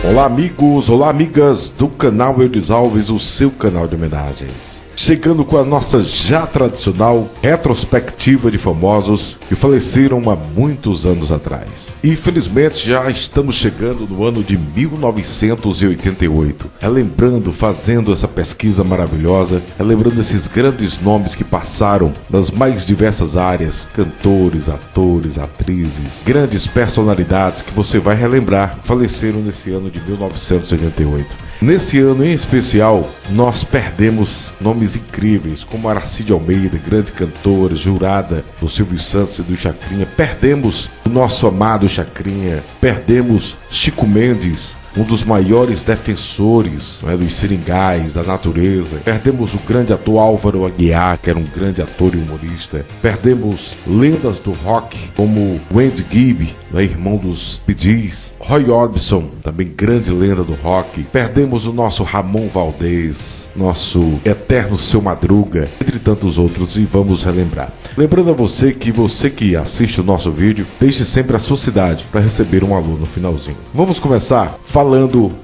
Olá amigos, olá amigas do canal Eudes Alves, o seu canal de homenagens. Chegando com a nossa já tradicional retrospectiva de famosos que faleceram há muitos anos atrás. Infelizmente já estamos chegando no ano de 1988, relembrando, fazendo essa pesquisa maravilhosa, relembrando esses grandes nomes que passaram nas mais diversas áreas, cantores, atores, atrizes, grandes personalidades que você vai relembrar, faleceram nesse ano de 1988. Nesse ano em especial, nós perdemos nomes incríveis, como Aracide Almeida, grande cantora, jurada do Silvio Santos e do Chacrinha. Perdemos o nosso amado Chacrinha, perdemos Chico Mendes, um dos maiores defensores dos seringais, da natureza. Perdemos o grande ator Álvaro Aguiar, que era um grande ator e humorista. Perdemos lendas do rock, como Andy Gibb, irmão dos Bee Gees. Roy Orbison, também grande lenda do rock. Perdemos o nosso Ramon Valdez, nosso eterno Seu Madruga, entre tantos outros, e vamos relembrar. Lembrando a você que assiste o nosso vídeo, deixe sempre a sua cidade para receber um alô no finalzinho. Vamos começar falando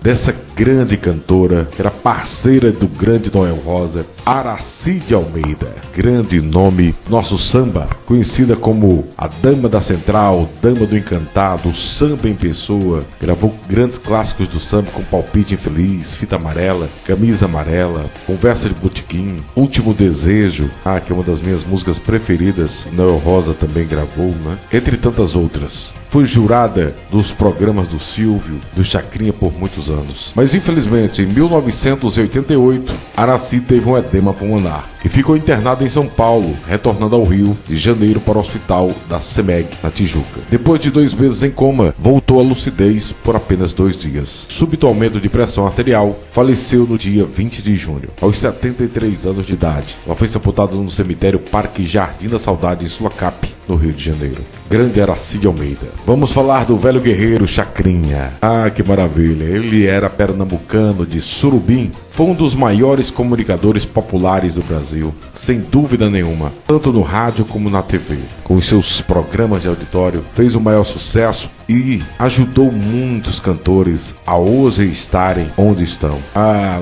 dessa grande cantora, que era parceira do grande Noel Rosa, Aracide Almeida. Grande nome, nosso samba, conhecida como a Dama da Central, Dama do Encantado, o samba em pessoa. Gravou grandes clássicos do samba como Palpite Infeliz, Fita Amarela, Camisa Amarela, Conversa de Botequim, Último Desejo, que é uma das minhas músicas preferidas, Noel Rosa também gravou, entre tantas outras. Foi jurada dos programas do Silvio, do Chacrinha por muitos anos. Mas infelizmente, em 1988, Aracide teve um edema pulmonar e ficou internada em São Paulo, retornando ao Rio de Janeiro para o hospital da CEMEG, na Tijuca. Depois de 2 meses em coma, voltou à lucidez por apenas 2 dias. Súbito aumento de pressão arterial, faleceu no dia 20 de junho, aos 73 anos de idade. Ela foi sepultada no cemitério Parque Jardim da Saudade, em Sulacap, no Rio de Janeiro. Grande Aracide Almeida. Vamos falar do velho guerreiro Chacrinha. Que maravilha. Ele era pernambucano de Surubim. Foi um dos maiores comunicadores populares do Brasil, sem dúvida nenhuma, tanto no rádio como na TV. Com os seus programas de auditório, fez o maior sucesso e ajudou muitos cantores a hoje estarem onde estão.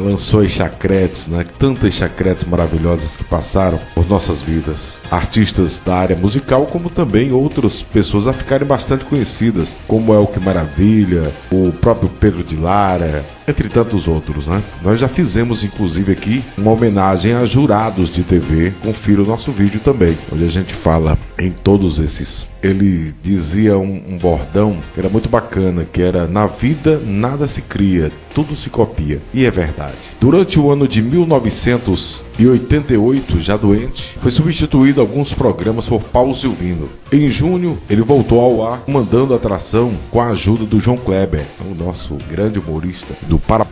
Lançou as chacretes, Tantas chacretes maravilhosas que passaram por nossas vidas. Artistas da área musical, como também outras pessoas a ficarem bastante conhecidas, como Elke Maravilha, o próprio Pedro de Lara, entre tantos outros, Nós já fizemos, inclusive, aqui uma homenagem a jurados de TV. Confira o nosso vídeo também, onde a gente fala em todos esses. Ele dizia um bordão que era muito bacana, que era: na vida nada se cria, tudo se copia. E é verdade. Durante o ano de 1988, já doente, foi substituído alguns programas por Paulo Silvino. Em junho, ele voltou ao ar, comandando a atração com a ajuda do João Kleber, o nosso grande humorista, do Para.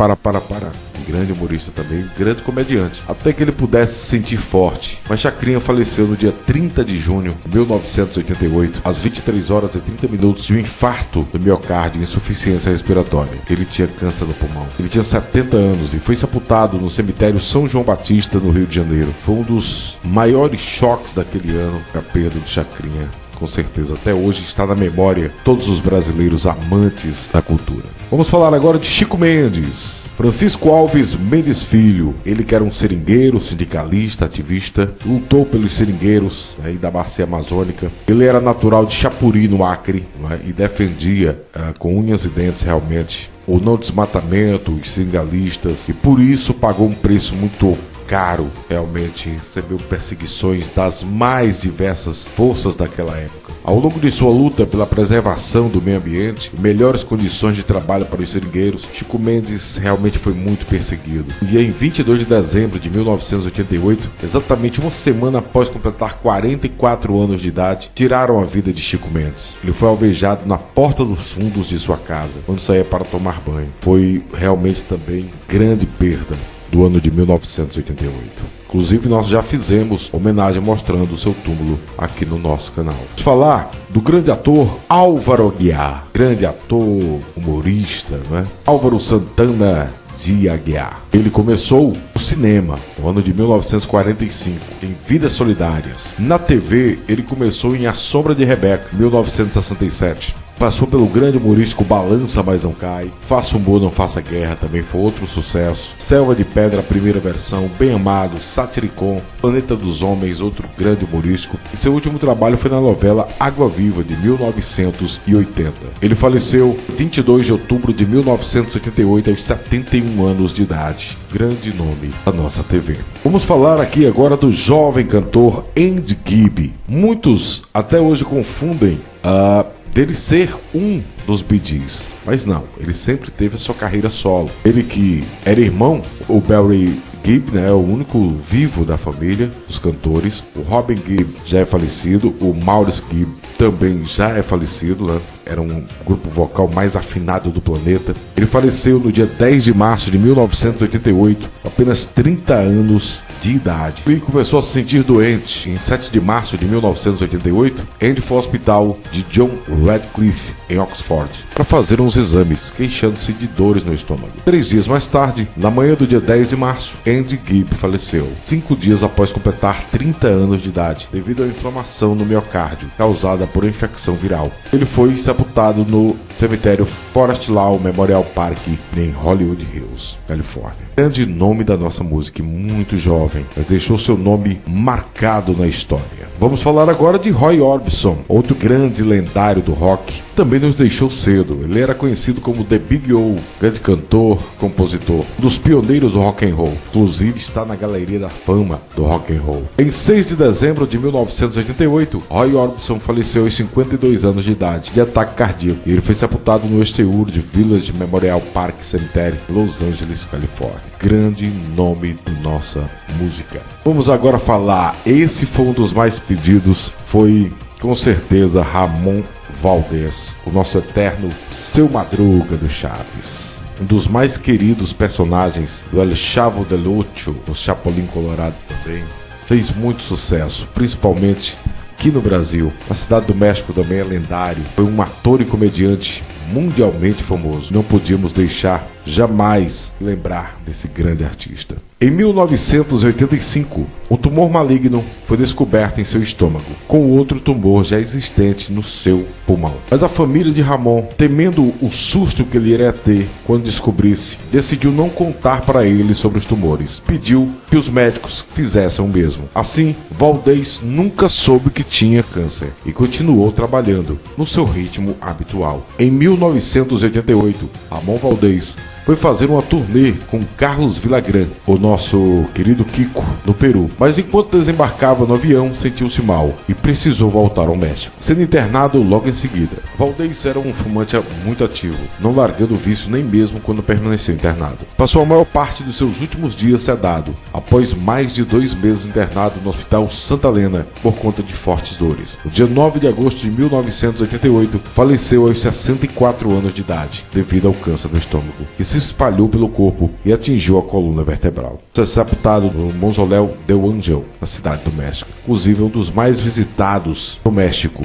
Grande humorista também, grande comediante, até que ele pudesse se sentir forte. Mas Chacrinha faleceu no dia 30 de junho de 1988, às 23 horas e 30 minutos, de um infarto do miocárdio e insuficiência respiratória. Ele tinha câncer no pulmão. Ele tinha 70 anos e foi sepultado no cemitério São João Batista, no Rio de Janeiro. Foi um dos maiores choques daquele ano, a perda do Chacrinha. Com certeza, até hoje está na memória todos os brasileiros amantes da cultura. Vamos falar agora de Chico Mendes. Francisco Alves Mendes Filho, ele que era um seringueiro, sindicalista, ativista, lutou pelos seringueiros da bacia amazônica. Ele era natural de Chapuri, no Acre, e defendia com unhas e dentes realmente o não desmatamento, os sindicalistas, e por isso pagou um preço muito caro, realmente. Recebeu perseguições das mais diversas forças daquela época. Ao longo de sua luta pela preservação do meio ambiente e melhores condições de trabalho para os seringueiros, Chico Mendes realmente foi muito perseguido. E em 22 de dezembro de 1988, exatamente uma semana após completar 44 anos de idade, tiraram a vida de Chico Mendes. Ele foi alvejado na porta dos fundos de sua casa, quando saía para tomar banho. Foi realmente também grande perda do ano de 1988. Inclusive, nós já fizemos homenagem mostrando o seu túmulo aqui no nosso canal. Vamos falar do grande ator Álvaro Aguiar. Grande ator, humorista, Álvaro Santana de Aguiar. Ele começou no cinema no ano de 1945, em Vidas Solidárias. Na TV, ele começou em A Sombra de Rebeca, 1967. Passou pelo grande humorístico Balança Mas Não Cai, Faça Humor Não Faça Guerra, também foi outro sucesso. Selva de Pedra, primeira versão, Bem Amado, Satiricon, Planeta dos Homens, outro grande humorístico. E seu último trabalho foi na novela Água Viva, de 1980. Ele faleceu 22 de outubro de 1988, aos 71 anos de idade. Grande nome da nossa TV. Vamos falar aqui agora do jovem cantor Andy Gibb. Muitos até hoje confundem dele ser um dos Bee Gees, mas não, ele sempre teve a sua carreira solo. Ele que era irmão, o Barry Gibb, né, é o único vivo da família dos cantores. O Robin Gibb já é falecido, o Maurice Gibb também já é falecido, né? Era um grupo vocal mais afinado do planeta. Ele faleceu no dia 10 de março de 1988, com apenas 30 anos de idade. Ele começou a se sentir doente em 7 de março de 1988. Andy foi ao hospital de John Radcliffe, em Oxford, para fazer uns exames, queixando-se de dores no estômago. 3 dias mais tarde, na manhã do dia 10 de março, Andy Gibb faleceu, 5 dias após completar 30 anos de idade, devido à inflamação no miocárdio, causada por infecção viral. Ele foi sepultado no cemitério Forest Lawn Memorial Park, em Hollywood Hills, Califórnia. Grande nome da nossa música, muito jovem, mas deixou seu nome marcado na história. Vamos falar agora de Roy Orbison, outro grande lendário do rock. Também nos deixou cedo. Ele era conhecido como The Big O, grande cantor, compositor, um dos pioneiros do rock and roll. Inclusive está na galeria da fama do rock and roll. Em 6 de dezembro de 1988, Roy Orbison faleceu aos 52 anos de idade, de ataque cardíaco. E ele foi sepultado no Westwood Village Memorial Park Cemetery, Los Angeles, Califórnia. Grande nome da nossa música. Vamos agora falar, esse foi um dos mais pedidos, foi com certeza Ramon Valdez, o nosso eterno Seu Madruga do Chaves. Um dos mais queridos personagens do El Chavo del Ocho, o Chapolin Colorado também. Fez muito sucesso, principalmente aqui no Brasil. Na Cidade do México também é lendário. Foi um ator e comediante mundialmente famoso. Não podíamos deixar jamais lembrar desse grande artista. Em 1985, um tumor maligno foi descoberto em seu estômago, com outro tumor já existente no seu pulmão. Mas a família de Ramon, temendo o susto que ele iria ter quando descobrisse, decidiu não contar para ele sobre os tumores. Pediu que os médicos fizessem o mesmo. Assim, Valdez nunca soube que tinha câncer e continuou trabalhando no seu ritmo habitual. Em 1988, Ramon Valdez foi fazer uma turnê com Carlos Villagrán, o nosso querido Kiko, no Peru. Mas enquanto desembarcava no avião, sentiu-se mal e precisou voltar ao México, sendo internado logo em seguida. Valdez era um fumante muito ativo, não largando o vício nem mesmo quando permaneceu internado. Passou a maior parte dos seus últimos dias sedado, após mais de 2 meses internado no Hospital Santa Helena por conta de fortes dores. No dia 9 de agosto de 1988, faleceu aos 64 anos de idade, devido ao câncer no estômago, que se espalhou pelo corpo e atingiu a coluna vertebral. Foi sepultado no Mausoléu del Ángel, na Cidade do México. Inclusive, um dos mais visitados do México,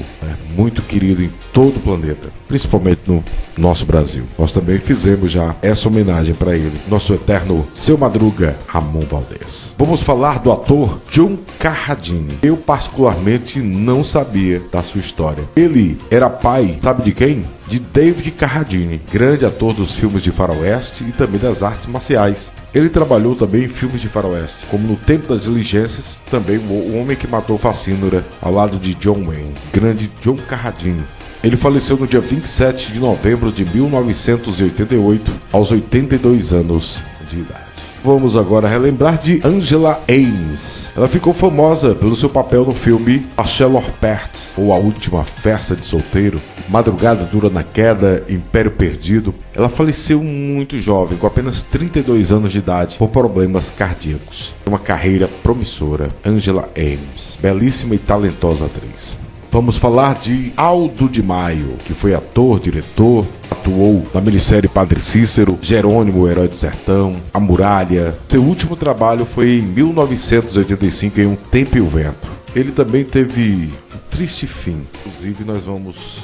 muito querido em todo o planeta, principalmente no nosso Brasil. Nós também fizemos já essa homenagem para ele, nosso eterno Seu Madruga, Ramon Valdez. Vamos falar do ator John Carradine. Eu particularmente não sabia da sua história. Ele era pai, sabe de quem? De David Carradine, grande ator dos filmes de faroeste e também das artes marciais. Ele trabalhou também em filmes de faroeste, como No Tempo das Diligências, também O Homem que Matou Facínora, ao lado de John Wayne, grande John Carradine. Ele faleceu no dia 27 de novembro de 1988, aos 82 anos de idade. Vamos agora relembrar de Angela Ames. Ela ficou famosa pelo seu papel no filme A Shallow Part, ou A Última Festa de Solteiro, Madrugada Dura na Queda, Império Perdido. Ela faleceu muito jovem, com apenas 32 anos de idade, por problemas cardíacos. Uma carreira promissora. Angela Ames, belíssima e talentosa atriz. Vamos falar de Aldo Di Maio, que foi ator, diretor, atuou na minissérie Padre Cícero, Jerônimo, o Herói do Sertão, A Muralha. Seu último trabalho foi em 1985 em Um Tempo e o Vento. ele também teve um triste fim. Inclusive nós vamos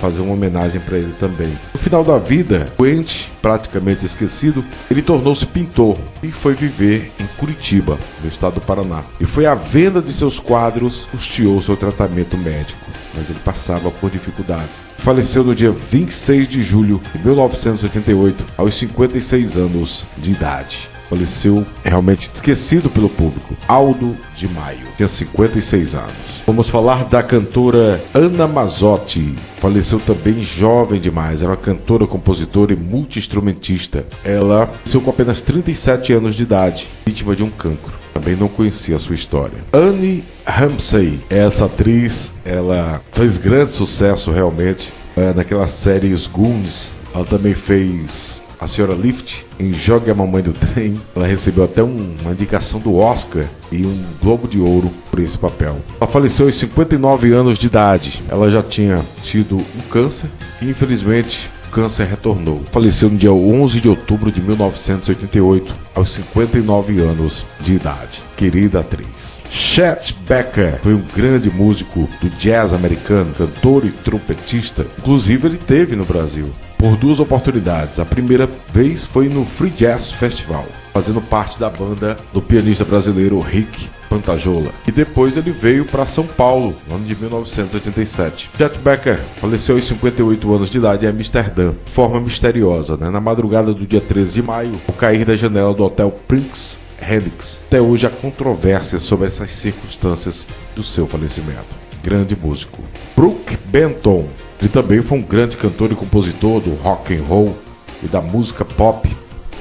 fazer uma homenagem para ele também. No final da vida, doente, praticamente esquecido, ele tornou-se pintor e foi viver em Curitiba, no estado do Paraná. E foi a venda de seus quadros que custeou seu tratamento médico, mas ele passava por dificuldades. Faleceu no dia 26 de julho de 1988, aos 56 anos de idade. Faleceu realmente esquecido pelo público. Aldo de Maio, tinha 56 anos. Vamos falar da cantora Ana Mazzotti. Faleceu também jovem demais. Era uma cantora, compositora e multi-instrumentista. Ela faleceu com apenas 37 anos de idade, vítima de um cancro. Também não conhecia a sua história. Anne Ramsey, essa atriz, ela fez grande sucesso realmente naquela série Os Goonies. Ela também fez a Senhora Lift em Jogue a Mamãe do Trem. Ela recebeu até uma indicação do Oscar e um Globo de Ouro por esse papel. Ela faleceu aos 59 anos de idade. Ela já tinha tido um câncer e infelizmente o câncer retornou. Faleceu no dia 11 de outubro de 1988, aos 59 anos de idade. Querida atriz. Chet Baker foi um grande músico do jazz americano, cantor e trompetista. Inclusive ele teve no Brasil por duas oportunidades. A primeira vez foi no Free Jazz Festival, fazendo parte da banda do pianista brasileiro Rick Pantajola. E depois ele veio para São Paulo, no ano de 1987. Chet Baker faleceu aos 58 anos de idade em Amsterdã, de forma misteriosa, na madrugada do dia 13 de maio, ao cair da janela do Hotel Prince Helix. Até hoje há controvérsias sobre essas circunstâncias do seu falecimento. Grande músico. Brook Benton. Ele também foi um grande cantor e compositor do rock and roll e da música pop.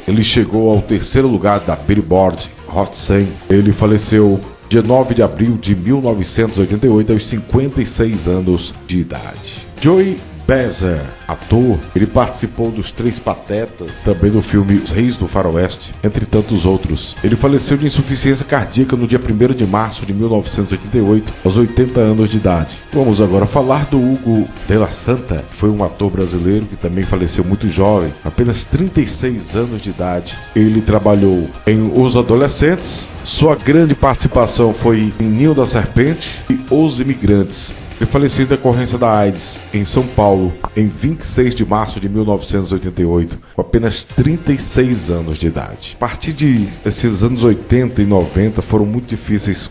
Ele chegou ao terceiro lugar da Billboard Hot 100. Ele faleceu dia 9 de abril de 1988, aos 56 anos de idade. Joey Besser, ator, ele participou dos Três Patetas, também do filme Os Reis do Faroeste, entre tantos outros. Ele faleceu de insuficiência cardíaca no dia 1º de março de 1988, aos 80 anos de idade. Vamos agora falar do Hugo de la Santa, que foi um ator brasileiro que também faleceu muito jovem, apenas 36 anos de idade. Ele trabalhou em Os Adolescentes, sua grande participação foi em Ninho da Serpente e Os Imigrantes. Ele faleceu em decorrência da AIDS em São Paulo em 26 de março de 1988, com apenas 36 anos de idade. A partir desses anos 80 e 90 foram muito difíceis,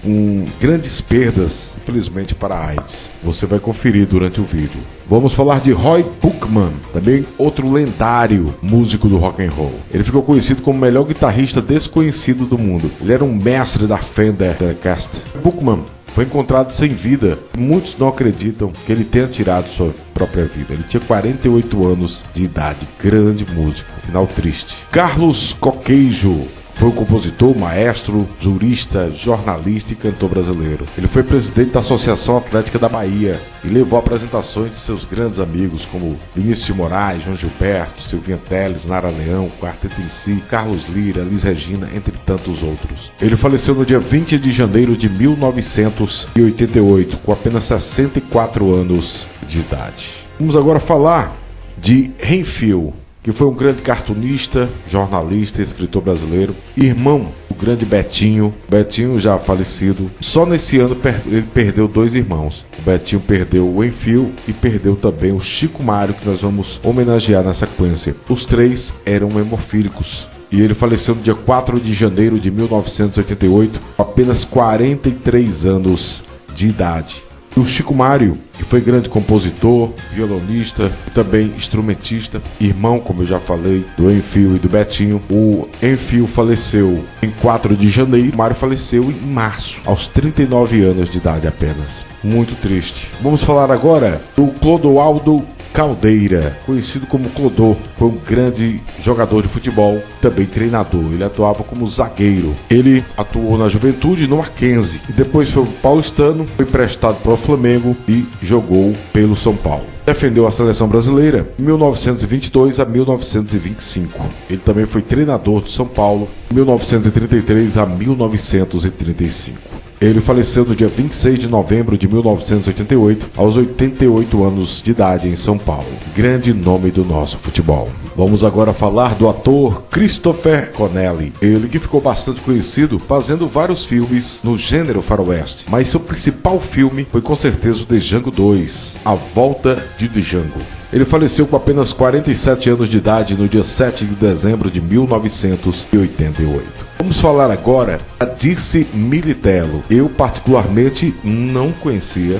com grandes perdas, infelizmente, para a AIDS. Você vai conferir durante o vídeo. Vamos falar de Roy Buckman, também outro lendário músico do rock and roll. Ele ficou conhecido como o melhor guitarrista desconhecido do mundo. Ele era um mestre da Fender Telecaster. Buckman foi encontrado sem vida. Muitos não acreditam que ele tenha tirado sua própria vida. Ele tinha 48 anos de idade. Grande músico. Final triste. Carlos Coqueijo foi um compositor, maestro, jurista, jornalista e cantor brasileiro. Ele foi presidente da Associação Atlética da Bahia e levou apresentações de seus grandes amigos como Vinícius de Moraes, João Gilberto, Silvinha Teles, Nara Leão, Quarteto em Si, Carlos Lira, Elis Regina, entre tantos outros. Ele faleceu no dia 20 de janeiro de 1988, com apenas 64 anos de idade. Vamos agora falar de Renfield, que foi um grande cartunista, jornalista e escritor brasileiro, irmão do grande Betinho. Betinho já falecido. Só nesse ano ele perdeu dois irmãos. O Betinho perdeu o Renfield e perdeu também o Chico Mário, que nós vamos homenagear na sequência. Os três eram hemofílicos. E ele faleceu no dia 4 de janeiro de 1988, com apenas 43 anos de idade. E o Chico Mário, que foi grande compositor, violonista e também instrumentista, irmão, como eu já falei, do Renfield e do Betinho. O Renfield faleceu em 4 de janeiro, o Mário faleceu em março, aos 39 anos de idade apenas. Muito triste. Vamos falar agora do Clodoaldo Caldeira, conhecido como Clodô. Foi um grande jogador de futebol, também treinador. Ele atuava como zagueiro. Ele atuou na Juventude, no Mackenzie, e depois foi para o Paulistano, foi emprestado para o Flamengo e jogou pelo São Paulo. Defendeu a seleção brasileira de 1922 a 1925. Ele também foi treinador do São Paulo de 1933 a 1935. Ele faleceu no dia 26 de novembro de 1988, aos 88 anos de idade, em São Paulo. Grande nome do nosso futebol. Vamos agora falar do ator Christopher Connelly. Ele que ficou bastante conhecido fazendo vários filmes no gênero faroeste, mas seu principal filme foi com certeza o Django 2, A Volta de Django. Ele faleceu com apenas 47 anos de idade no dia 7 de dezembro de 1988. Vamos falar agora da Dirce Militello. Eu particularmente não conhecia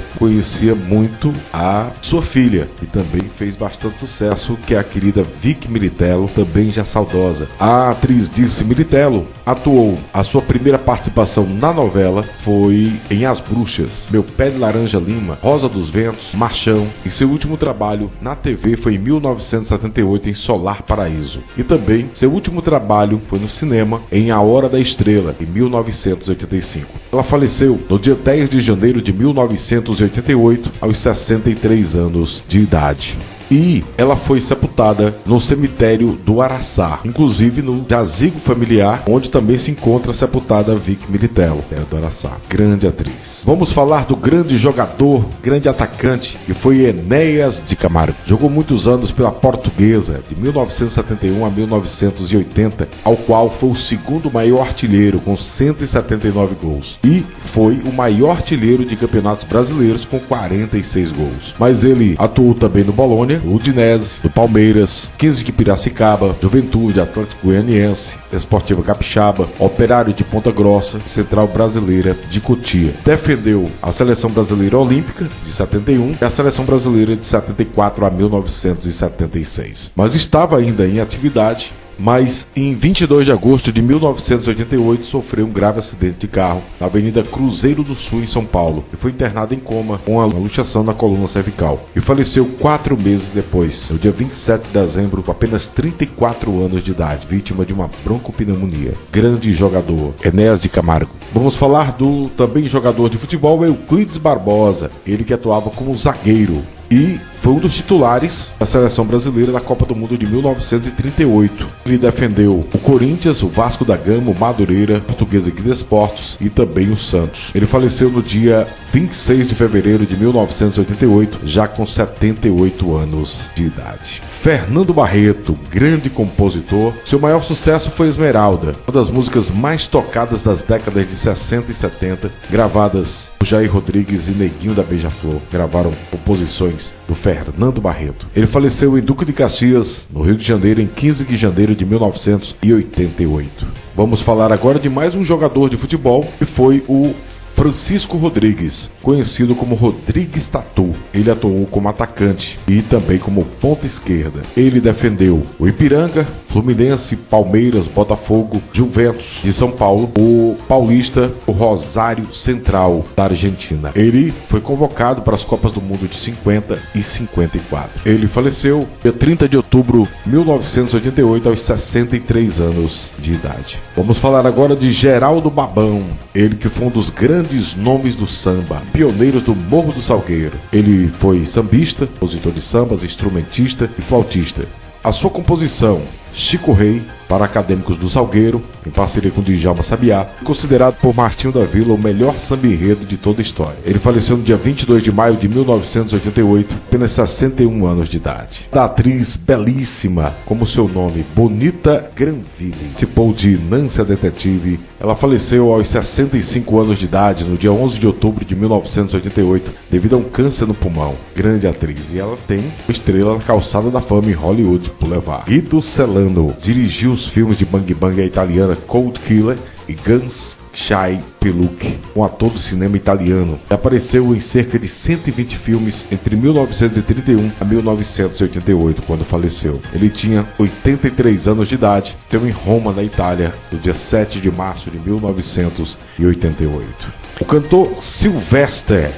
muito a sua filha, e também fez bastante sucesso, que é a querida Vicky Militello, também já saudosa. A atriz Dirce Militello atuou, a sua primeira participação na novela foi em As Bruxas, Meu Pé de Laranja Lima, Rosa dos Ventos, Machão, e seu último trabalho na TV foi em 1978 em Solar Paraíso. E também seu último trabalho foi no cinema em A Hora da Estrela, em 1985. Ela faleceu no dia 10 de janeiro de 1988, aos 63 anos de idade. E ela foi sepultada no cemitério do Araçá, inclusive no jazigo familiar, onde também se encontra sepultada a Vicky Militello, do Araçá. Grande atriz. Vamos falar do grande jogador, grande atacante, que foi Enéas de Camargo. Jogou muitos anos pela Portuguesa, de 1971 a 1980, ao qual foi o segundo maior artilheiro, com 179 gols. E foi o maior artilheiro de campeonatos brasileiros, com 46 gols. Mas ele atuou também no Bolônia, o Udinese, do Palmeiras, 15 de Piracicaba, Juventude, Atlético Goianiense, Esportiva Capixaba, Operário de Ponta Grossa, Central Brasileira de Cotia. Defendeu a Seleção Brasileira Olímpica, de 71, e a Seleção Brasileira de 74 a 1976. Mas estava ainda em atividade, mas em 22 de agosto de 1988 sofreu um grave acidente de carro na Avenida Cruzeiro do Sul, em São Paulo, e foi internado em coma com uma luxação na coluna cervical, e faleceu 4 meses depois, no dia 27 de dezembro, com apenas 34 anos de idade, vítima de uma broncopneumonia. Grande jogador, Enéas de Camargo. Vamos falar do também jogador de futebol, Euclides Barbosa, ele que atuava como zagueiro e foi um dos titulares da seleção brasileira da Copa do Mundo de 1938. Ele defendeu o Corinthians, o Vasco da Gama, o Madureira, Portuguesa de Desportos e também o Santos. Ele faleceu no dia 26 de fevereiro de 1988, já com 78 anos de idade. Fernando Barreto, grande compositor. Seu maior sucesso foi Esmeralda, uma das músicas mais tocadas das décadas de 60 e 70, gravadas por Jair Rodrigues e Neguinho da Beija-Flor. Gravaram composições do Fernando Barreto. Ele faleceu em Duque de Caxias, no Rio de Janeiro, em 15 de janeiro de 1988. Vamos falar agora de mais um jogador de futebol, que foi o Francisco Rodrigues, conhecido como Rodrigues Tatu. Ele atuou como atacante e também como ponta esquerda. Ele defendeu o Ipiranga, Fluminense, Palmeiras, Botafogo, Juventus de São Paulo, o Paulista, o Rosário Central da Argentina. Ele foi convocado para as Copas do Mundo de 50 e 54. Ele faleceu dia 30 de outubro de 1988, aos 63 anos de idade. Vamos falar agora de Geraldo Babão, ele que foi um dos grandes nomes do samba, pioneiros do Morro do Salgueiro. Ele foi sambista, compositor de sambas, instrumentista e flautista. A sua composição, Chico Rei, para Acadêmicos do Salgueiro, em parceria com Djalma Sabiá, considerado por Martinho da Vila o melhor samba-enredo de toda a história. Ele faleceu no dia 22 de maio de 1988, apenas 61 anos de idade. Da atriz belíssima, como seu nome, Bonita Granville, participou de Nancy a Detetive. Ela faleceu aos 65 anos de idade, no dia 11 de outubro de 1988, devido a um câncer no pulmão. Grande atriz, e ela tem uma estrela na calçada da fama em Hollywood Boulevard. Guido Celano dirigiu os filmes de Bang Bang a italiana Cold Killer e Guns Shy Peluche, um ator do cinema italiano. Apareceu em cerca de 120 filmes entre 1931 a 1988, quando faleceu. Ele tinha 83 anos de idade, nasceu em Roma, na Itália, no dia 7 de março de 1988. O cantor Sylvester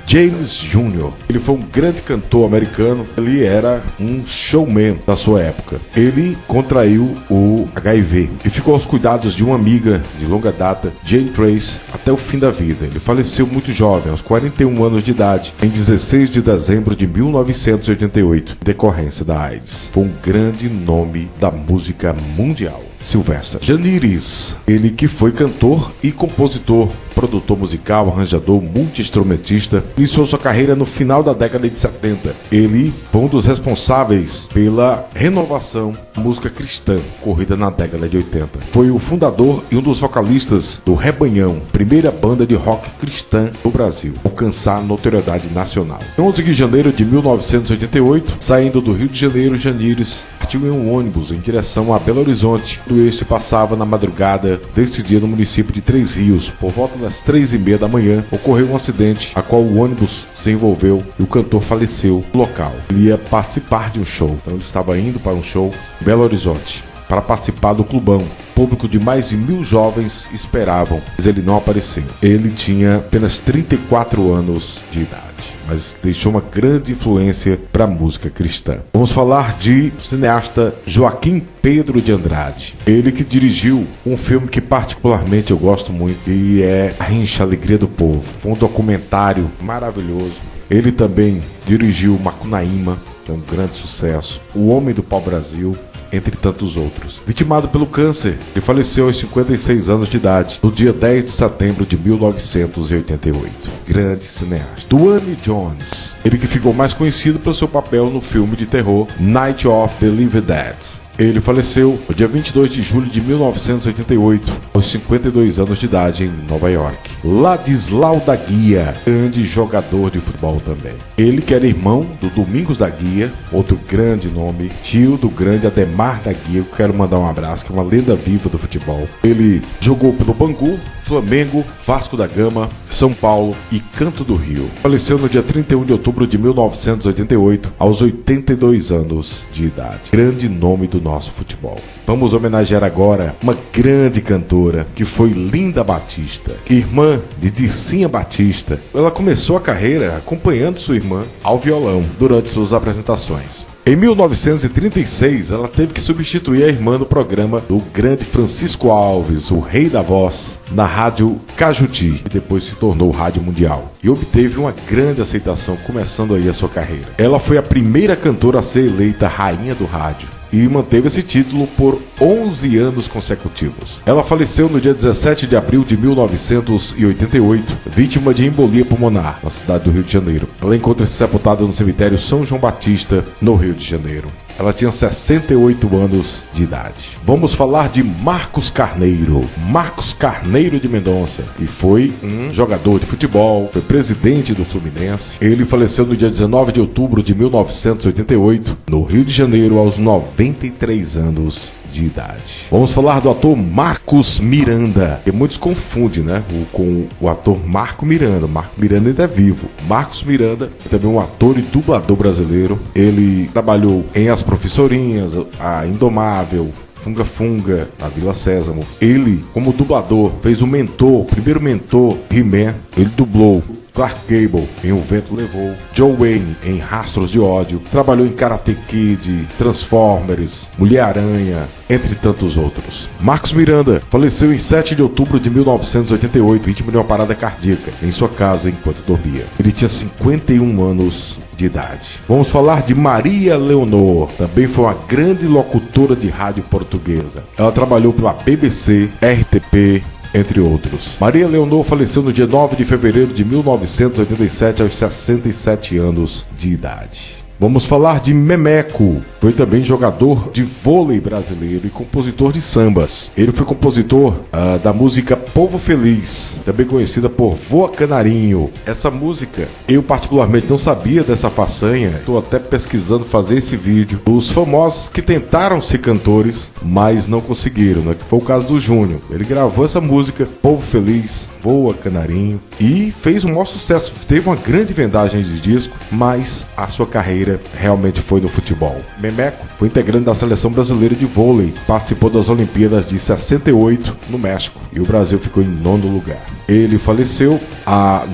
James Jr., ele foi um grande cantor americano. Ele era um showman da sua época. Ele contraiu o HIV e ficou aos cuidados de uma amiga de longa data, Jane Trace, até o fim da vida. Ele faleceu muito jovem, aos 41 anos de idade, em 16 de dezembro de 1988, em decorrência da AIDS. Foi um grande nome da música mundial. Sylvester. Janires, ele que foi cantor e compositor, produtor musical, arranjador, multi-instrumentista, iniciou sua carreira no final da década de 70. Ele foi um dos responsáveis pela renovação da música cristã, ocorrida na década de 80. Foi o fundador e um dos vocalistas do Rebanhão, primeira banda de rock cristã do Brasil, alcançar notoriedade nacional. Em 11 de janeiro de 1988, saindo do Rio de Janeiro, Janires partiu em um ônibus em direção a Belo Horizonte, quando este passava na madrugada deste dia no município de Três Rios. Por volta das 3h30 da manhã, ocorreu um acidente, a qual o ônibus se envolveu e o cantor faleceu no local. Ele ia participar de um show, então ele estava indo para um show em Belo Horizonte para participar do Clubão. Público de mais de 1.000 jovens esperavam, mas ele não apareceu. Ele tinha apenas 34 anos de idade, mas deixou uma grande influência para a música cristã. Vamos falar de cineasta Joaquim Pedro de Andrade. Ele que dirigiu um filme que particularmente eu gosto muito, e é A Rincha, Alegria do Povo. Foi um documentário maravilhoso. Ele também dirigiu Macunaíma, que é um grande sucesso, O Homem do Pau-Brasil, entre tantos outros. Vitimado pelo câncer, ele faleceu aos 56 anos de idade, no dia 10 de setembro de 1988. Grande cineasta. Dwayne Jones, ele que ficou mais conhecido pelo seu papel no filme de terror Night of the Living Dead. Ele faleceu no dia 22 de julho de 1988, aos 52 anos de idade, em Nova York. Ladislau da Guia, grande jogador de futebol também. Ele que era irmão do Domingos da Guia, outro grande nome, tio do grande Ademar da Guia. Eu quero mandar um abraço, que é uma lenda viva do futebol. Ele jogou pelo Bangu, Flamengo, Vasco da Gama, São Paulo e Canto do Rio. Faleceu no dia 31 de outubro de 1988, aos 82 anos de idade. Grande nome do nosso futebol. Vamos homenagear agora uma grande cantora, que foi Linda Batista, irmã de Dicinha Batista. Ela começou a carreira acompanhando sua irmã ao violão durante suas apresentações. Em 1936, ela teve que substituir a irmã no programa do grande Francisco Alves, o Rei da Voz, na rádio Cajudi, e depois se tornou Rádio Mundial. E obteve uma grande aceitação, começando aí a sua carreira. Ela foi a primeira cantora a ser eleita Rainha do Rádio e manteve esse título por 11 anos consecutivos. Ela faleceu no dia 17 de abril de 1988, vítima de embolia pulmonar, na cidade do Rio de Janeiro. Ela encontra-se sepultada no cemitério São João Batista, no Rio de Janeiro. Ela tinha 68 anos de idade. Vamos falar de Marcos Carneiro. Marcos Carneiro de Mendonça, que foi um jogador de futebol, foi presidente do Fluminense. Ele faleceu no dia 19 de outubro de 1988, no Rio de Janeiro, aos 93 anos de idade. Vamos falar do ator Marcos Miranda, que muitos confundem, né, com o ator Marco Miranda. Marco Miranda ainda é vivo. Marcos Miranda é também um ator e dublador brasileiro. Ele trabalhou em As Professorinhas, A Indomável, Funga Funga, na Vila Sésamo. Ele, como dublador, fez o mentor, o primeiro mentor, He-Man. Ele dublou Clark Gable em O Vento Levou, Joe Wayne em Rastros de Ódio, trabalhou em Karate Kid, Transformers, Mulher-Aranha, entre tantos outros. Marcos Miranda faleceu em 7 de outubro de 1988, vítima de uma parada cardíaca, em sua casa enquanto dormia. Ele tinha 51 anos de idade. Vamos falar de Maria Leonor, também foi uma grande locutora de rádio portuguesa. Ela trabalhou pela BBC, RTP, entre outros. Maria Leonor faleceu no dia 9 de fevereiro de 1987, aos 67 anos de idade. Vamos falar de Memeco. Foi também jogador de vôlei brasileiro e compositor de sambas. Ele foi compositor da música Povo Feliz, também conhecida por Voa Canarinho. Essa música, eu particularmente não sabia dessa façanha. Estou até pesquisando fazer esse vídeo. Os famosos que tentaram ser cantores, mas não conseguiram, né? Que foi o caso do Júnior. Ele gravou essa música, Povo Feliz, Voa Canarinho, e fez um maior sucesso. Teve uma grande vendagem de disco, mas a sua carreira realmente foi no futebol. Memeco foi integrante da seleção brasileira de vôlei, participou das Olimpíadas de 68 no México e o Brasil ficou em 9º lugar. Ele faleceu,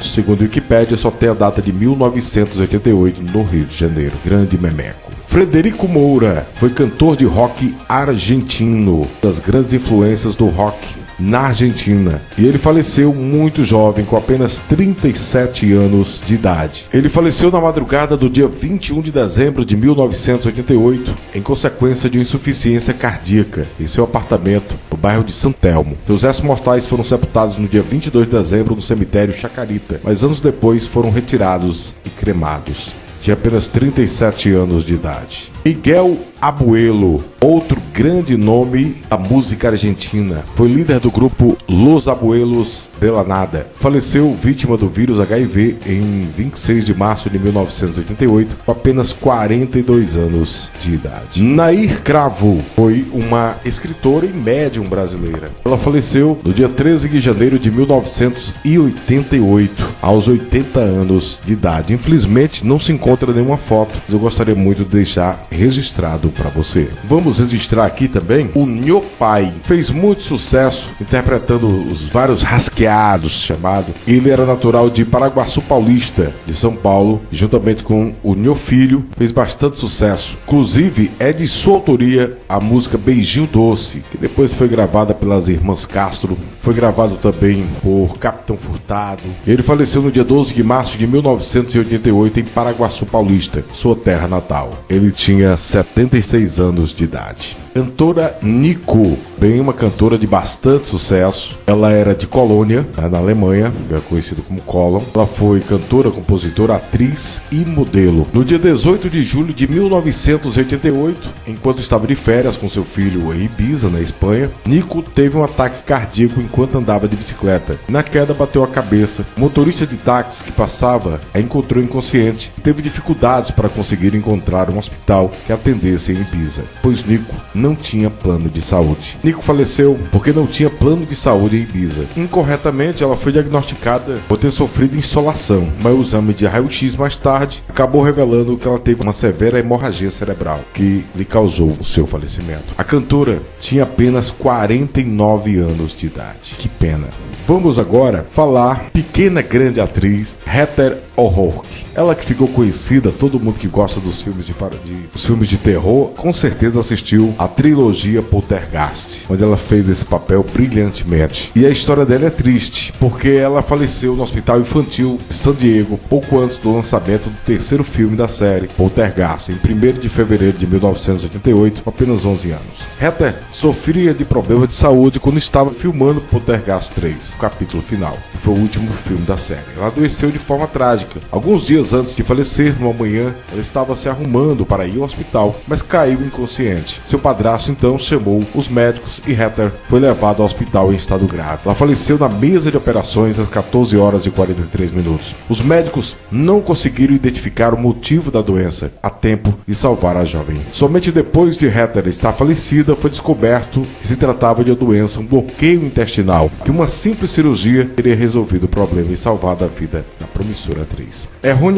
segundo a Wikipédia, só tem a data de 1988 no Rio de Janeiro. Grande Memeco. Frederico Moura foi cantor de rock argentino, das grandes influências do rock na Argentina. E ele faleceu muito jovem, com apenas 37 anos de idade. Ele faleceu na madrugada do dia 21 de dezembro de 1988, em consequência de uma insuficiência cardíaca, em seu apartamento no bairro de San Telmo. Seus restos mortais foram sepultados no dia 22 de dezembro no cemitério Chacarita, mas anos depois foram retirados e cremados. Tinha apenas 37 anos de idade. Miguel Abuelo, outro grande nome da música argentina, foi líder do grupo Los Abuelos de la Nada. Faleceu vítima do vírus HIV em 26 de março de 1988, com apenas 42 anos de idade. Nair Cravo foi uma escritora e médium brasileira. Ela faleceu no dia 13 de janeiro de 1988, aos 80 anos de idade. Infelizmente não se encontra nenhuma foto, mas eu gostaria muito de deixar registrado para você. Vamos registrar aqui também o Nho Pai. Fez muito sucesso interpretando os vários rasqueados chamado. Ele era natural de Paraguaçu Paulista, de São Paulo, e juntamente com o Nho Filho fez bastante sucesso. Inclusive é de sua autoria a música Beijinho Doce, que depois foi gravada pelas irmãs Castro, foi gravado também por Capitão Furtado. Ele faleceu no dia 12 de março de 1988 em Paraguaçu Paulista, sua terra natal. Ele tinha 76 anos de idade. Cantora Nico, bem uma cantora de bastante sucesso. Ela era de Colônia, na Alemanha, conhecida como Colon. Ela foi cantora, compositora, atriz e modelo. No dia 18 de julho de 1988, enquanto estava de férias com seu filho em Ibiza, na Espanha, Nico teve um ataque cardíaco enquanto andava de bicicleta. Na queda, bateu a cabeça. O motorista de táxi que passava a encontrou inconsciente e teve dificuldades para conseguir encontrar um hospital que atendesse em Ibiza, pois Nico não tinha plano de saúde. Nico faleceu porque não tinha plano de saúde em Ibiza. Incorretamente, ela foi diagnosticada por ter sofrido insolação, mas o exame de raio-x mais tarde acabou revelando que ela teve uma severa hemorragia cerebral, que lhe causou o seu falecimento. A cantora tinha apenas 49 anos de idade. Que pena. Vamos agora falar pequena grande atriz Heather O'Rourke. Ela que ficou conhecida, todo mundo que gosta dos filmes de terror, com certeza assistiu a trilogia Poltergeist, onde ela fez esse papel brilhantemente. E a história dela é triste, porque ela faleceu no Hospital Infantil de San Diego, pouco antes do lançamento do terceiro filme da série, Poltergeist, em 1º de fevereiro de 1988, com apenas 11 anos. Heather sofria de problemas de saúde quando estava filmando Poltergeist 3, o capítulo final, que foi o último filme da série. Ela adoeceu de forma trágica. Alguns dias antes de falecer, numa manhã, ela estava se arrumando para ir ao hospital, mas caiu inconsciente. Seu padrasto então chamou os médicos e Heather foi levado ao hospital em estado grave. Ela faleceu na mesa de operações às 14 horas e 43 minutos. Os médicos não conseguiram identificar o motivo da doença a tempo de salvar a jovem. Somente depois de Heather estar falecida foi descoberto que se tratava de uma doença, um bloqueio intestinal, que uma simples cirurgia teria resolvido o problema e salvado a vida da promissora atriz. Erroneamente,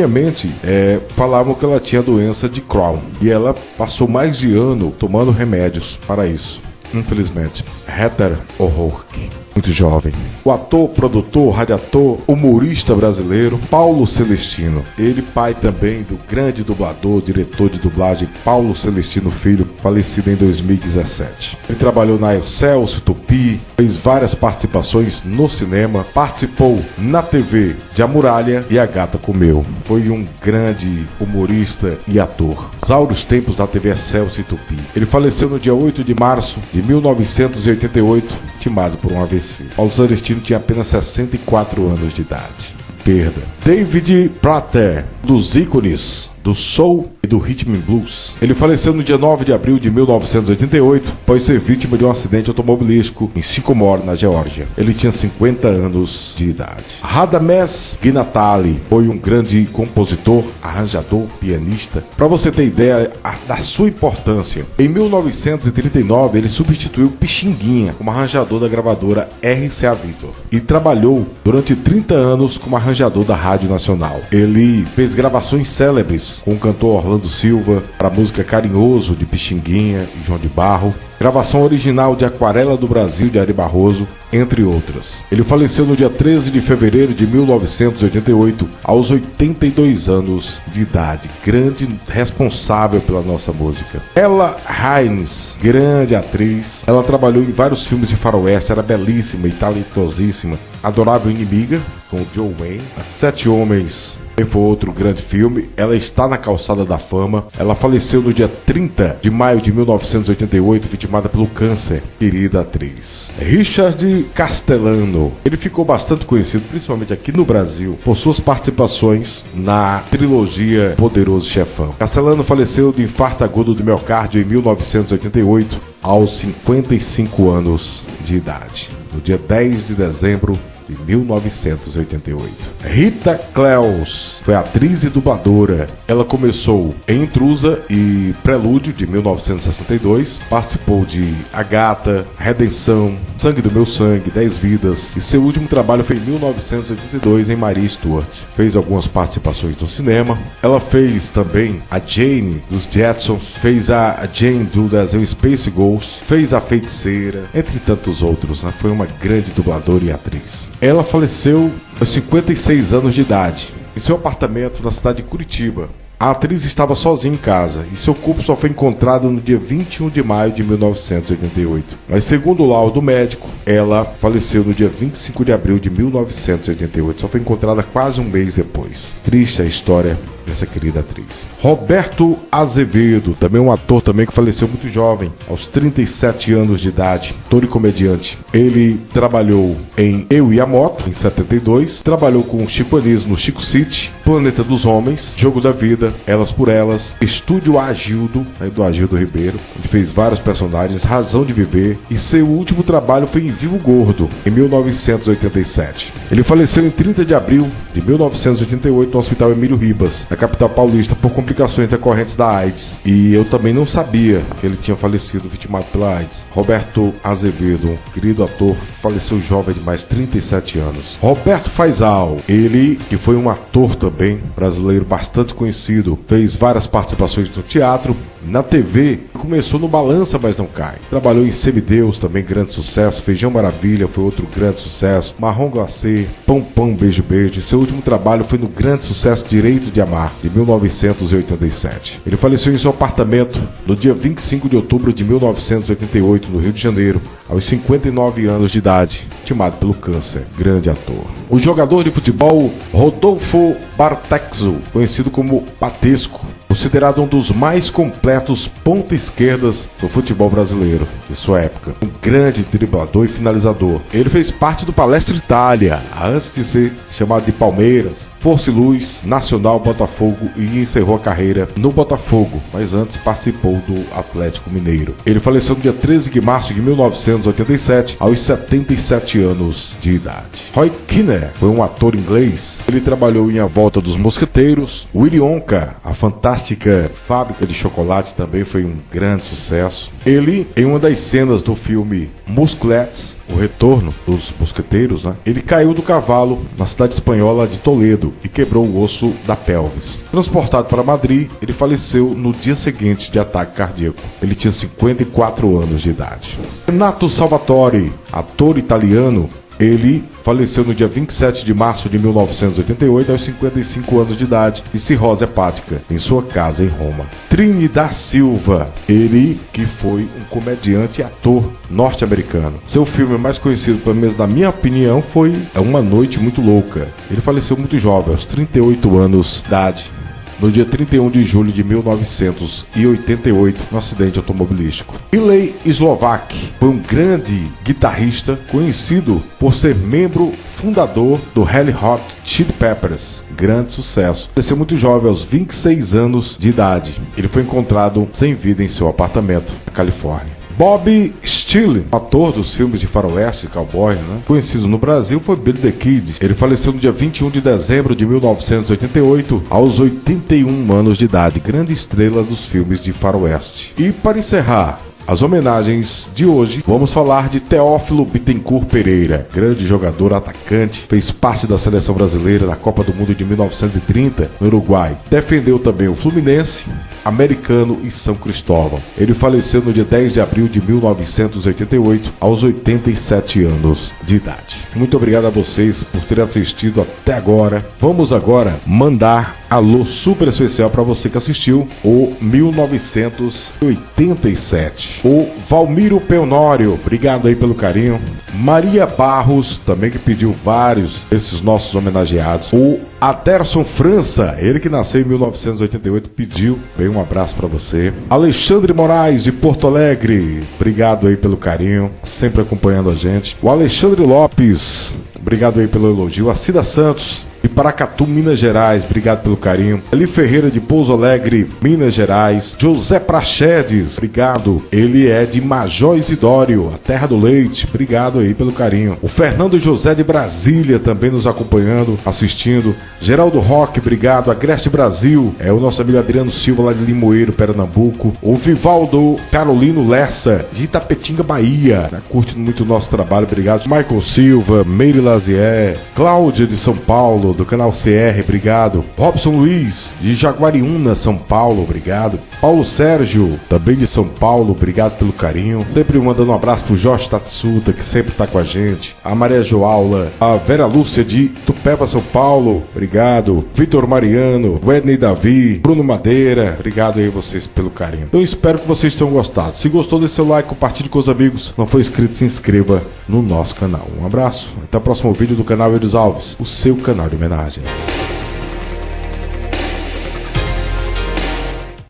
falavam que ela tinha a doença de Crohn e ela passou mais de ano tomando remédios para isso. Infelizmente, Heather O'Rourke, muito jovem. O ator, produtor, radiator, humorista brasileiro Paulo Celestino. Ele pai também do grande dublador, diretor de dublagem Paulo Celestino Filho, falecido em 2017. Ele trabalhou na Excelsior, Tupi, fez várias participações no cinema, participou na TV de A Muralha e A Gata Comeu. Foi um grande humorista e ator. Os áureos tempos da TV Excelsior e Tupi. Ele faleceu no dia 8 de março de 1988, timado por um AVC. Paulo Celestino tinha apenas 64 anos de idade. Perda. David Prater, dos ícones do soul e do rhythm and blues. Ele faleceu no dia 9 de abril de 1988, após ser vítima de um acidente automobilístico em Sycamore, na Geórgia. Ele tinha 50 anos de idade. Radamés Ginatali foi um grande compositor, arranjador, pianista. Para você ter ideia da sua importância, em 1939 ele substituiu Pixinguinha como arranjador da gravadora RCA Victor e trabalhou durante 30 anos como arranjador da Rádio Nacional. Ele fez gravações célebres Blues com o cantor Orlando Silva, para a música Carinhoso de Pixinguinha e João de Barro, gravação original de Aquarela do Brasil de Ari Barroso, entre outras. Ele faleceu no dia 13 de fevereiro de 1988, aos 82 anos de idade. Grande responsável pela nossa música. Ella Haynes, grande atriz. Ela trabalhou em vários filmes de faroeste, era belíssima e talentosíssima. Adorável Inimiga, com o Joe Wayne. Sete Homens foi outro grande filme. Ela está na calçada da fama. Ela faleceu no dia 30 de maio de 1988, vitimada pelo câncer. Querida atriz. Richard Castellano. Ele ficou bastante conhecido, principalmente aqui no Brasil, por suas participações na trilogia Poderoso Chefão. Castellano faleceu de infarto agudo do miocárdio em 1988, aos 55 anos de idade. No dia 10 de dezembro de 1988. Rita Cleus foi atriz e dubladora. Ela começou em Intrusa e Prelúdio, de 1962. Participou de Agatha, Redenção, Sangue do Meu Sangue, 10 Vidas. E seu último trabalho foi em 1982 em Maria Stuart. Fez algumas participações no cinema. Ela fez também a Jane dos Jetsons. Fez a Jane do desenho Space Ghost. Fez a Feiticeira, entre tantos outros, né? Foi uma grande dubladora e atriz. Ela faleceu aos 56 anos de idade, em seu apartamento na cidade de Curitiba. A atriz estava sozinha em casa e seu corpo só foi encontrado no dia 21 de maio de 1988. Mas segundo o laudo médico, ela faleceu no dia 25 de abril de 1988. Só foi encontrada quase um mês depois. Triste a história dessa querida atriz. Roberto Azevedo, também um ator também que faleceu muito jovem, aos 37 anos de idade, ator e comediante. Ele trabalhou em Eu e a Moto, em 72, trabalhou com o Chico Anísio no Chico City, Planeta dos Homens, Jogo da Vida, Elas por Elas, Estúdio Agildo, do Agildo Ribeiro, ele fez vários personagens, Razão de Viver, e seu último trabalho foi em Vivo Gordo, em 1987. Ele faleceu em 30 de abril de 1988 no Hospital Emílio Ribas, na capital paulista, por complicações decorrentes da AIDS. E eu também não sabia que ele tinha falecido vitimado pela AIDS. Roberto Azevedo, um querido ator, faleceu jovem demais, 37 anos. Roberto Faisal, ele que foi um ator também brasileiro bastante conhecido, fez várias participações no teatro, na TV, começou no Balança Mas Não Cai. Trabalhou em Semideus, também grande sucesso. Feijão Maravilha foi outro grande sucesso. Marrom Glacê, Pão Pão Beijo Beijo. Seu último trabalho foi no grande sucesso Direito de Amar, de 1987. Ele faleceu em seu apartamento no dia 25 de outubro de 1988, no Rio de Janeiro, aos 59 anos de idade, vitimado pelo câncer. Grande ator. O jogador de futebol Rodolfo Bartexo, conhecido como Patesco, considerado um dos mais completos ponta-esquerdas do futebol brasileiro de sua época. Um grande driblador e finalizador. Ele fez parte do Palestra Itália, antes de ser chamado de Palmeiras, Força e Luz, Nacional, Botafogo, e encerrou a carreira no Botafogo, mas antes participou do Atlético Mineiro. Ele faleceu no dia 13 de março de 1987, aos 77 anos de idade. Roy Kinnear foi um ator inglês. Ele trabalhou em A Volta dos Mosqueteiros, Willy Wonka, a fantástica fábrica de chocolates, também foi um grande sucesso. Ele, em uma das cenas do filme Musclettes, o retorno dos mosqueteiros, né? Ele caiu do cavalo na cidade espanhola de Toledo e quebrou o osso da pelvis. Transportado para Madrid, ele faleceu no dia seguinte de ataque cardíaco. Ele tinha 54 anos de idade. Renato Salvatore, ator italiano, ele faleceu no dia 27 de março de 1988, aos 55 anos de idade, de cirrose hepática, em sua casa em Roma. Trini da Silva, ele que foi um comediante e ator norte-americano. Seu filme mais conhecido, pelo menos na minha opinião, foi Uma Noite Muito Louca. Ele faleceu muito jovem, aos 38 anos de idade, no dia 31 de julho de 1988, no acidente automobilístico. Ilej Slovak foi um grande guitarrista, conhecido por ser membro fundador do Red Hot Chili Peppers. Grande sucesso. Faleceu muito jovem, aos 26 anos de idade. Ele foi encontrado sem vida em seu apartamento, na Califórnia. Bob Stille, ator dos filmes de faroeste e cowboy, né? Conhecido no Brasil, foi Billy the Kid. Ele faleceu no dia 21 de dezembro de 1988, aos 81 anos de idade. Grande estrela dos filmes de faroeste. E para encerrar, as homenagens de hoje, vamos falar de Teófilo Bittencourt Pereira, grande jogador, atacante, fez parte da seleção brasileira na Copa do Mundo de 1930 no Uruguai. Defendeu também o Fluminense, Americano e São Cristóvão. Ele faleceu no dia 10 de abril de 1988, aos 87 anos de idade. Muito obrigado a vocês por terem assistido até agora. Vamos agora mandar alô super especial para você que assistiu o 1987. O Valmiro Peonório, obrigado aí pelo carinho. Maria Barros, também que pediu vários desses nossos homenageados. O Aderson França, ele que nasceu em 1988, pediu. Bem, um abraço para você. Alexandre Moraes, de Porto Alegre, obrigado aí pelo carinho, sempre acompanhando a gente. O Alexandre Lopes, obrigado aí pelo elogio. A Cida Santos, de Paracatu, Minas Gerais, obrigado pelo carinho. Eli Ferreira, de Pouso Alegre, Minas Gerais. José Prachedes, obrigado. Ele é de Major Isidório, a terra do leite, obrigado aí pelo carinho. O Fernando José, de Brasília, também nos acompanhando, assistindo. Geraldo Roque, obrigado. Agreste Brasil, é o nosso amigo Adriano Silva, lá de Limoeiro, Pernambuco. O Vivaldo Carolino Lessa, de Itapetinga, Bahia, tá curtindo muito o nosso trabalho, obrigado. Michael Silva, Meire Lazier, Cláudia, de São Paulo, do canal CR, obrigado. Robson Luiz, de Jaguariúna, São Paulo, obrigado. Paulo Sérgio, também de São Paulo, obrigado pelo carinho. Sempre mandando um abraço pro Jorge Tatsuta, que sempre tá com a gente. A Maria Joaula, a Vera Lúcia, de Tupéva, São Paulo, obrigado. Vitor Mariano, Wedney Davi, Bruno Madeira, obrigado aí vocês pelo carinho. Então espero que vocês tenham gostado. Se gostou, dê seu like, compartilhe com os amigos. Não foi inscrito, se inscreva no nosso canal. Um abraço, até o próximo vídeo do canal Eudes Alves, o seu canal de homenagens.